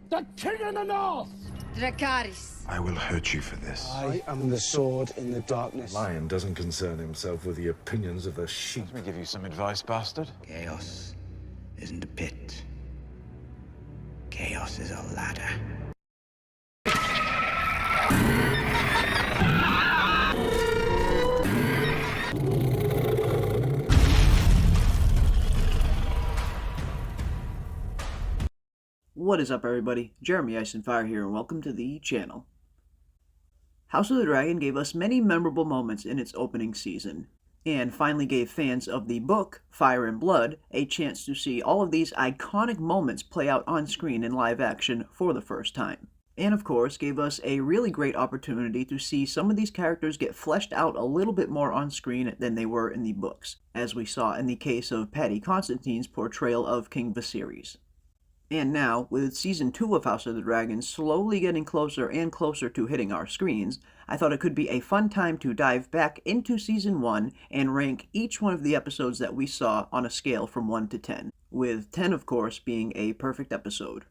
The king of the north! Dracarys. I will hurt you for this. I am the sword in the darkness. Lion doesn't concern himself with the opinions of the sheep. Let me give you some advice, bastard. Chaos isn't a pit. Chaos is a ladder. What is up, everybody? Jeremy Ice and Fire here, and welcome to the channel. House of the Dragon gave us many memorable moments in its opening season, and finally gave fans of the book, Fire and Blood, a chance to see all of these iconic moments play out on screen in live action for the first time. And of course, gave us a really great opportunity to see some of these characters get fleshed out a little bit more on screen than they were in the books, as we saw in the case of Paddy Constantine's portrayal of King Viserys. And now, with Season 2 of House of the Dragon slowly getting closer and closer to hitting our screens, I thought it could be a fun time to dive back into Season 1 and rank each one of the episodes that we saw on a scale from 1 to 10, with 10 of course being a perfect episode.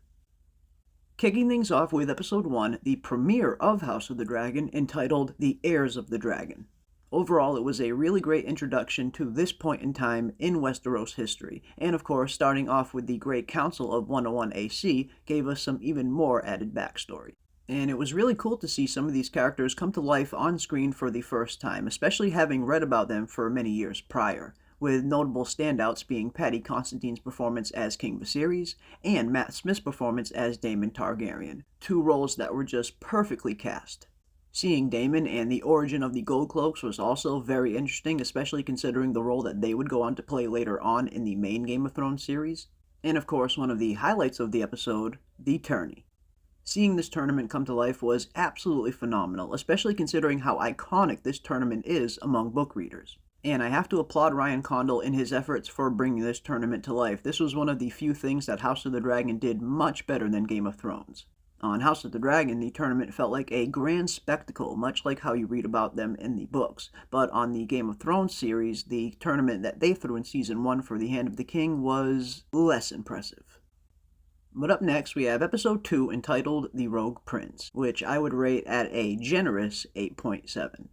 Kicking things off with Episode 1, the premiere of House of the Dragon, entitled The Heirs of the Dragon. Overall, it was a really great introduction to this point in time in Westeros history, and of course, starting off with the Great Council of 101 AC gave us some even more added backstory. And it was really cool to see some of these characters come to life on screen for the first time, especially having read about them for many years prior, with notable standouts being Paddy Constantine's performance as King Viserys and Matt Smith's performance as Daemon Targaryen, two roles that were just perfectly cast. Seeing Daemon and the origin of the Gold Cloaks was also very interesting, especially considering the role that they would go on to play later on in the main Game of Thrones series. And of course, one of the highlights of the episode, the tourney. Seeing this tournament come to life was absolutely phenomenal, especially considering how iconic this tournament is among book readers. And I have to applaud Ryan Condal in his efforts for bringing this tournament to life. This was one of the few things that House of the Dragon did much better than Game of Thrones. On House of the Dragon, the tournament felt like a grand spectacle, much like how you read about them in the books. But on the Game of Thrones series, the tournament that they threw in Season 1 for the Hand of the King was less impressive. But up next, we have Episode 2 entitled The Rogue Prince, which I would rate at a generous 8.7.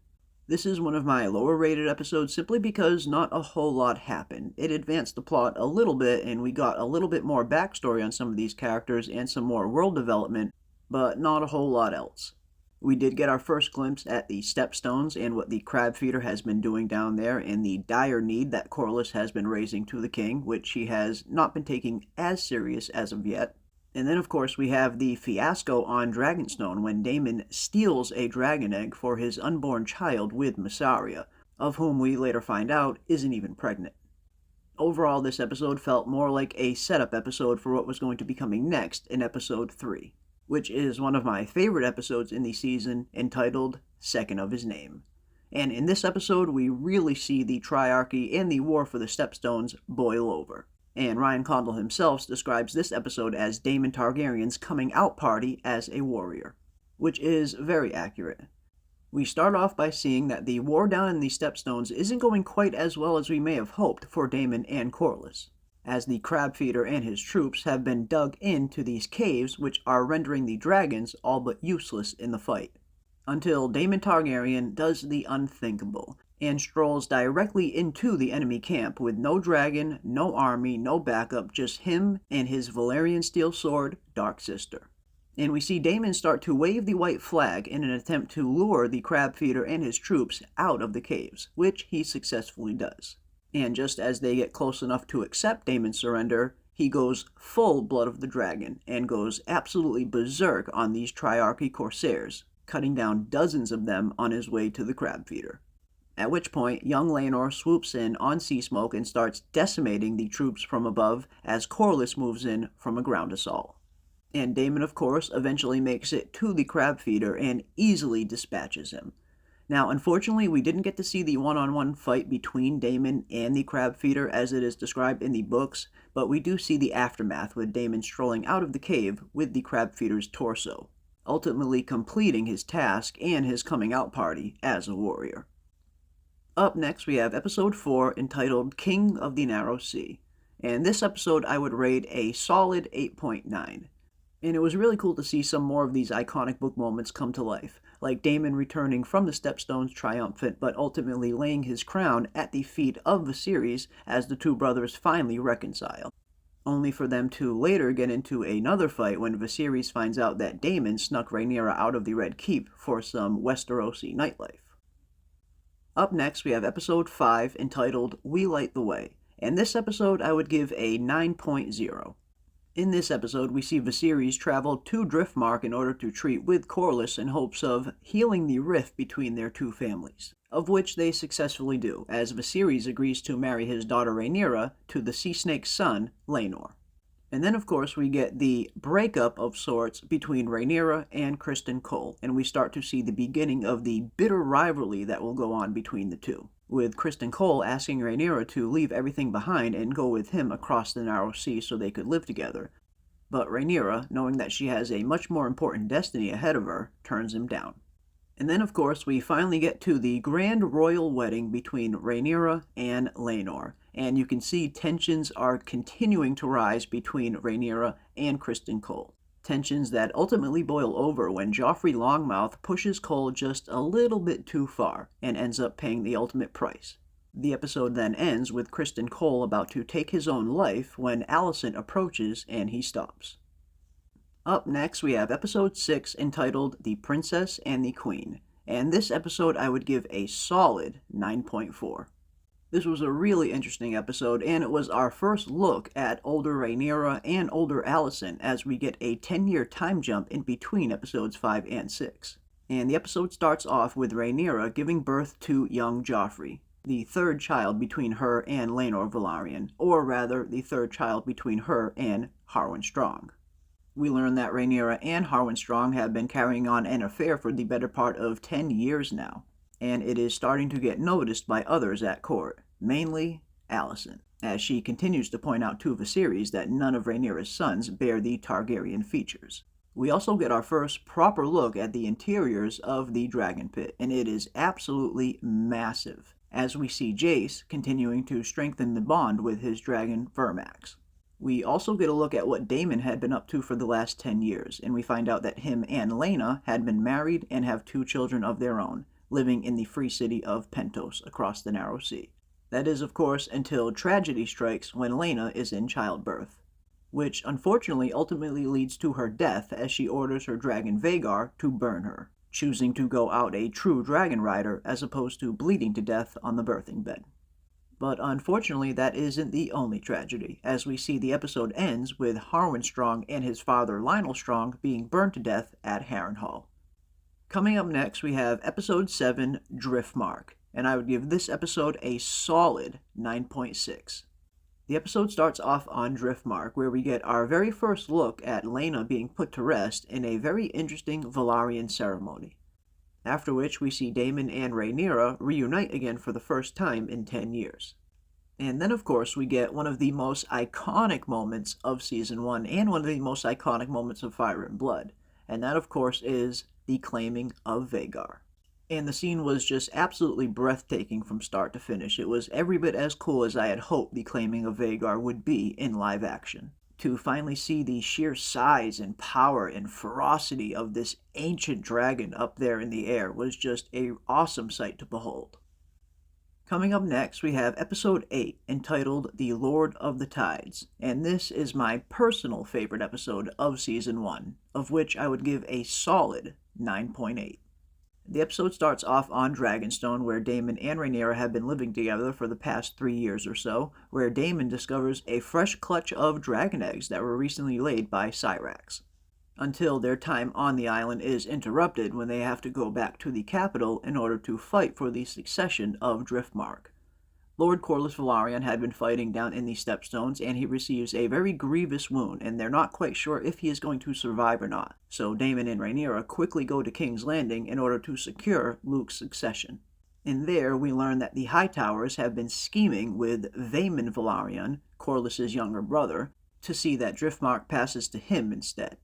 This is one of my lower rated episodes simply because not a whole lot happened. It advanced the plot a little bit and we got a little bit more backstory on some of these characters and some more world development, but not a whole lot else. We did get our first glimpse at the Stepstones and what the Crab Feeder has been doing down there and the dire need that Corlys has been raising to the king, which he has not been taking as serious as of yet. And then, of course, we have the fiasco on Dragonstone when Daemon steals a dragon egg for his unborn child with Mysaria, of whom we later find out isn't even pregnant. Overall, this episode felt more like a setup episode for what was going to be coming next in Episode 3, which is one of my favorite episodes in the season, entitled Second of His Name. And in this episode, we really see the Triarchy and the War for the Stepstones boil over. And Ryan Condal himself describes this episode as Daemon Targaryen's coming out party as a warrior, which is very accurate. We start off by seeing that the war down in the Stepstones isn't going quite as well as we may have hoped for Daemon and Corlys, as the Crab Feeder and his troops have been dug into these caves which are rendering the dragons all but useless in the fight. Until Daemon Targaryen does the unthinkable, and strolls directly into the enemy camp with no dragon, no army, no backup, just him and his Valyrian steel sword, Dark Sister. And we see Daemon start to wave the white flag in an attempt to lure the Crab Feeder and his troops out of the caves, which he successfully does. And just as they get close enough to accept Daemon's surrender, he goes full Blood of the Dragon and goes absolutely berserk on these Triarchy Corsairs, cutting down dozens of them on his way to the Crab Feeder. At which point, young Laenor swoops in on Seasmoke and starts decimating the troops from above as Corlys moves in from a ground assault. And Daemon, of course, eventually makes it to the Crab Feeder and easily dispatches him. Now, unfortunately, we didn't get to see the one-on-one fight between Daemon and the Crab Feeder as it is described in the books, but we do see the aftermath with Daemon strolling out of the cave with the Crab Feeder's torso, ultimately completing his task and his coming out party as a warrior. Up next, we have Episode 4, entitled King of the Narrow Sea, and this episode I would rate a solid 8.9. And it was really cool to see some more of these iconic book moments come to life, like Daemon returning from the Stepstones triumphant, but ultimately laying his crown at the feet of Viserys as the two brothers finally reconcile, only for them to later get into another fight when Viserys finds out that Daemon snuck Rhaenyra out of the Red Keep for some Westerosi nightlife. Up next, we have episode 5, entitled We Light the Way, and this episode I would give a 9.0. In this episode, we see Viserys travel to Driftmark in order to treat with Corlys in hopes of healing the rift between their two families, of which they successfully do, as Viserys agrees to marry his daughter Rhaenyra to the Sea Snake's son, Laenor. And then, of course, we get the breakup of sorts between Rhaenyra and Criston Cole, and we start to see the beginning of the bitter rivalry that will go on between the two, with Criston Cole asking Rhaenyra to leave everything behind and go with him across the Narrow Sea so they could live together. But Rhaenyra, knowing that she has a much more important destiny ahead of her, turns him down. And then, of course, we finally get to the grand royal wedding between Rhaenyra and Laenor, and you can see tensions are continuing to rise between Rhaenyra and Criston Cole. Tensions that ultimately boil over when Joffrey Longmouth pushes Cole just a little bit too far and ends up paying the ultimate price. The episode then ends with Criston Cole about to take his own life when Alicent approaches and he stops. Up next, we have episode 6, entitled The Princess and the Queen, and this episode I would give a solid 9.4. This was a really interesting episode, and it was our first look at older Rhaenyra and older Alicent as we get a 10-year time jump in between episodes 5 and 6. And the episode starts off with Rhaenyra giving birth to young Joffrey, the third child between her and Laenor Velaryon, or rather, the third child between her and Harwin Strong. We learn that Rhaenyra and Harwin Strong have been carrying on an affair for the better part of 10 years now, and it is starting to get noticed by others at court, mainly Alicent, as she continues to point out to Viserys that none of Rhaenyra's sons bear the Targaryen features. We also get our first proper look at the interiors of the Dragon Pit, and it is absolutely massive, as we see Jace continuing to strengthen the bond with his dragon Vermax. We also get a look at what Daemon had been up to for the last 10 years, and we find out that him and Laena had been married and have 2 children of their own, living in the free city of Pentos across the Narrow Sea. That is, of course, until tragedy strikes when Laena is in childbirth, which unfortunately ultimately leads to her death as she orders her dragon Vhagar to burn her, choosing to go out a true dragon rider as opposed to bleeding to death on the birthing bed. But unfortunately, that isn't the only tragedy, as we see the episode ends with Harwin Strong and his father Lionel Strong being burned to death at Harrenhal. Coming up next, we have episode 7, Driftmark, and I would give this episode a solid 9.6. The episode starts off on Driftmark, where we get our very first look at Laena being put to rest in a very interesting Velaryon ceremony. After which we see Daemon and Rhaenyra reunite again for the first time in 10 years. And then, of course, we get one of the most iconic moments of Season 1 and one of the most iconic moments of Fire and Blood. And that, of course, is the claiming of Vhagar. And the scene was just absolutely breathtaking from start to finish. It was every bit as cool as I had hoped the claiming of Vhagar would be in live action. To finally see the sheer size and power and ferocity of this ancient dragon up there in the air was just an awesome sight to behold. Coming up next, we have episode 8, entitled The Lord of the Tides, and this is my personal favorite episode of Season 1, of which I would give a solid 9.8. The episode starts off on Dragonstone, where Daemon and Rhaenyra have been living together for the past 3 years or so, where Daemon discovers a fresh clutch of dragon eggs that were recently laid by Syrax, until their time on the island is interrupted when they have to go back to the capital in order to fight for the succession of Driftmark. Lord Corlys Velaryon had been fighting down in the Stepstones, and he receives a very grievous wound, and they're not quite sure if he is going to survive or not. So Daemon and Rhaenyra quickly go to King's Landing in order to secure Luke's succession. And there we learn that the Hightowers have been scheming with Vaemon Velaryon, Corlys' younger brother, to see that Driftmark passes to him instead.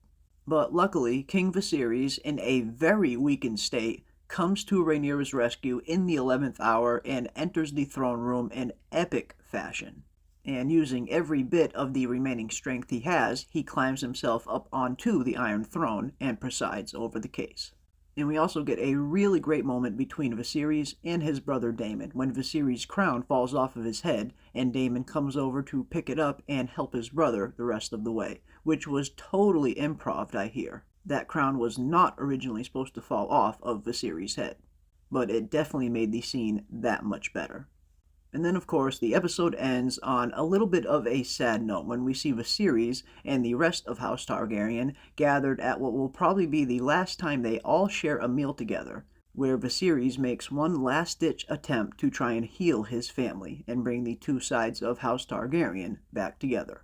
But luckily, King Viserys, in a very weakened state, comes to Rhaenyra's rescue in the 11th hour and enters the throne room in epic fashion. and using every bit of the remaining strength he has, he climbs himself up onto the Iron Throne and presides over the case. And we also get a really great moment between Viserys and his brother Daemon when Viserys' crown falls off of his head and Daemon comes over to pick it up and help his brother the rest of the way, which was totally improv, I hear. That crown was not originally supposed to fall off of Viserys' head, but it definitely made the scene that much better. And then, of course, the episode ends on a little bit of a sad note when we see Viserys and the rest of House Targaryen gathered at what will probably be the last time they all share a meal together, where Viserys makes one last-ditch attempt to try and heal his family and bring the two sides of House Targaryen back together.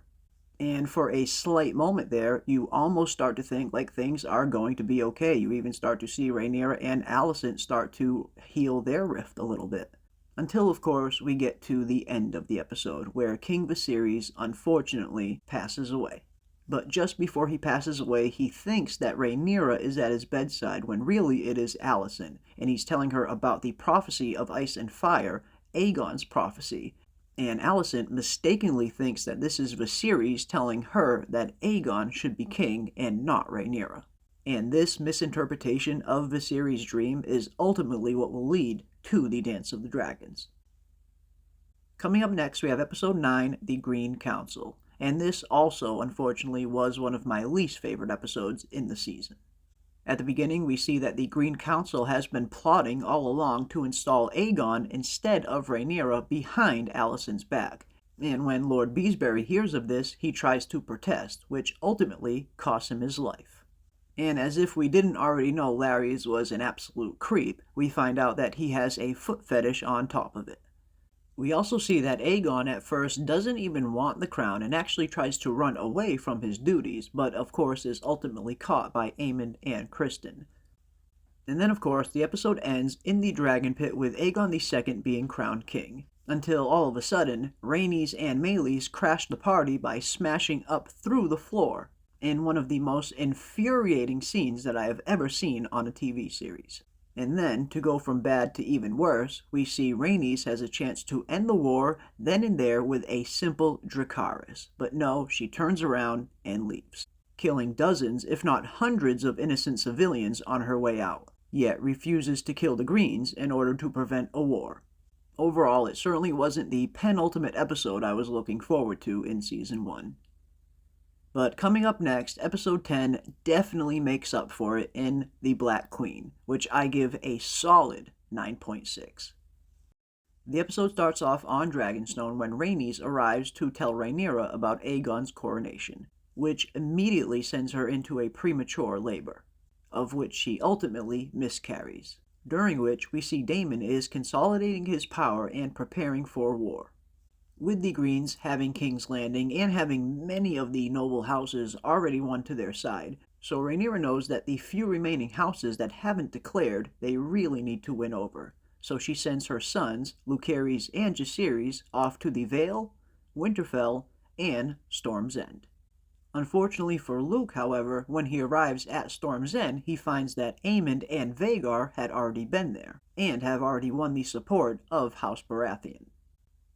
And for a slight moment there, you almost start to think like things are going to be okay. You even start to see Rhaenyra and Alicent start to heal their rift a little bit. Until, of course, we get to the end of the episode, where King Viserys, unfortunately, passes away. But just before he passes away, he thinks that Rhaenyra is at his bedside, when really it is Alicent, and he's telling her about the prophecy of ice and fire, Aegon's prophecy. And Alicent mistakenly thinks that this is Viserys telling her that Aegon should be king and not Rhaenyra. And this misinterpretation of Viserys' dream is ultimately what will lead to the Dance of the Dragons. Coming up next, we have Episode 9, The Green Council, and this also, unfortunately, was one of my least favorite episodes in the season. At the beginning, we see that the Green Council has been plotting all along to install Aegon instead of Rhaenyra behind Alicent's back, and when Lord Beesbury hears of this, he tries to protest, which ultimately costs him his life. And as if we didn't already know Larys was an absolute creep, we find out that he has a foot fetish on top of it. We also see that Aegon at first doesn't even want the crown and actually tries to run away from his duties, but of course is ultimately caught by Aemond and Criston. And then of course the episode ends in the Dragon Pit with Aegon II being crowned king, until all of a sudden, Rhaenys and Meleys crash the party by smashing up through the floor, in one of the most infuriating scenes that I have ever seen on a TV series. And then, to go from bad to even worse, we see Rhaenys has a chance to end the war then and there with a simple Dracarys. But no, she turns around and leaves, killing dozens, if not hundreds, of innocent civilians on her way out, yet refuses to kill the Greens in order to prevent a war. Overall, it certainly wasn't the penultimate episode I was looking forward to in Season 1. But coming up next, Episode 10 definitely makes up for it in The Black Queen, which I give a solid 9.6. The episode starts off on Dragonstone when Rhaenys arrives to tell Rhaenyra about Aegon's coronation, which immediately sends her into a premature labor, of which she ultimately miscarries, during which we see Daemon is consolidating his power and preparing for war. With the Greens having King's Landing and having many of the noble houses already won to their side, so Rhaenyra knows that the few remaining houses that haven't declared they really need to win over, so she sends her sons, Lucerys and Jaehaerys, off to the Vale, Winterfell, and Storm's End. Unfortunately for Luke, however, when he arrives at Storm's End, he finds that Aemond and Vhagar had already been there, and have already won the support of House Baratheon.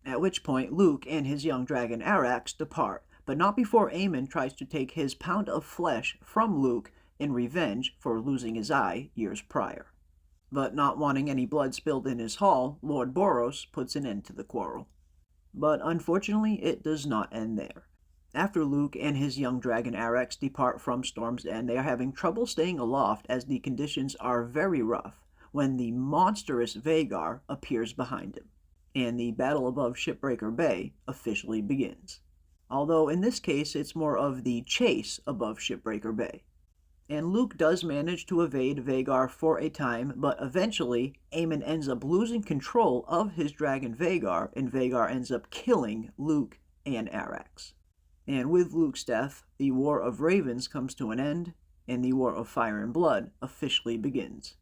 At which point Luke and his young dragon Arrax depart, but not before Aemond tries to take his pound of flesh from Luke in revenge for losing his eye years prior. But not wanting any blood spilled in his hall, Lord Boros puts an end to the quarrel. But unfortunately, it does not end there. After Luke and his young dragon Arrax depart from Storm's End, they are having trouble staying aloft as the conditions are very rough, when the monstrous Vhagar appears behind him, and the battle above Shipbreaker Bay officially begins. Although in this case it's more of the chase above Shipbreaker Bay. And Luke does manage to evade Vhagar for a time, but eventually Aemond ends up losing control of his dragon Vhagar, and Vhagar ends up killing Luke and Arrax. And with Luke's death, the War of Ravens comes to an end, and the War of Fire and Blood officially begins.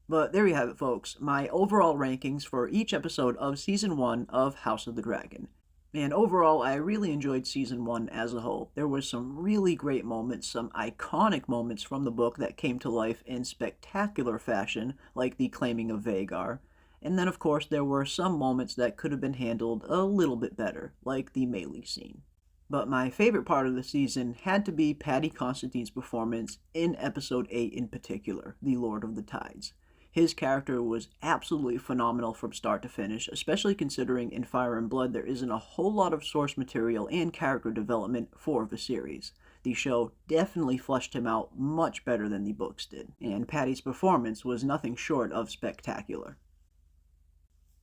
But there you have it, folks, my overall rankings for each episode of Season 1 of House of the Dragon. And overall, I really enjoyed Season 1 as a whole. There were some really great moments, some iconic moments from the book that came to life in spectacular fashion, like the claiming of Vhagar. And then of course there were some moments that could have been handled a little bit better, like the melee scene. But my favorite part of the season had to be Paddy Considine's performance in episode 8 in particular, The Lord of the Tides. His character was absolutely phenomenal from start to finish, especially considering in Fire and Blood there isn't a whole lot of source material and character development for the series. The show definitely fleshed him out much better than the books did, and Paddy's performance was nothing short of spectacular.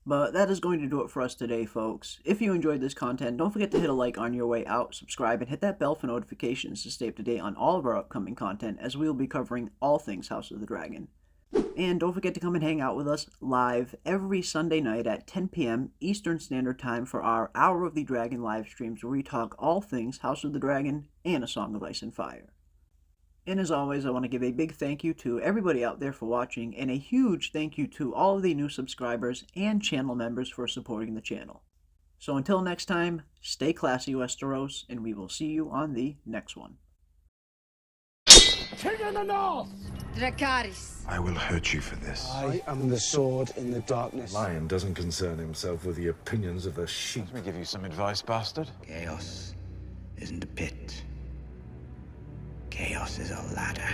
But that is going to do it for us today, folks. If you enjoyed this content, don't forget to hit a like on your way out, subscribe, and hit that bell for notifications to stay up to date on all of our upcoming content, as we will be covering all things House of the Dragon. And don't forget to come and hang out with us live every Sunday night at 10 p.m. Eastern Standard Time for our Hour of the Dragon live streams, where we talk all things House of the Dragon and A Song of Ice and Fire. And as always, I want to give a big thank you to everybody out there for watching, and a huge thank you to all of the new subscribers and channel members for supporting the channel. So until next time, stay classy, Westeros, and we will see you on the next one. Dracarys. I will hurt you for this. I am the sword in the darkness. Lion doesn't concern himself with the opinions of the sheep. Let me give you some advice, bastard. Chaos isn't a pit. Chaos is a ladder.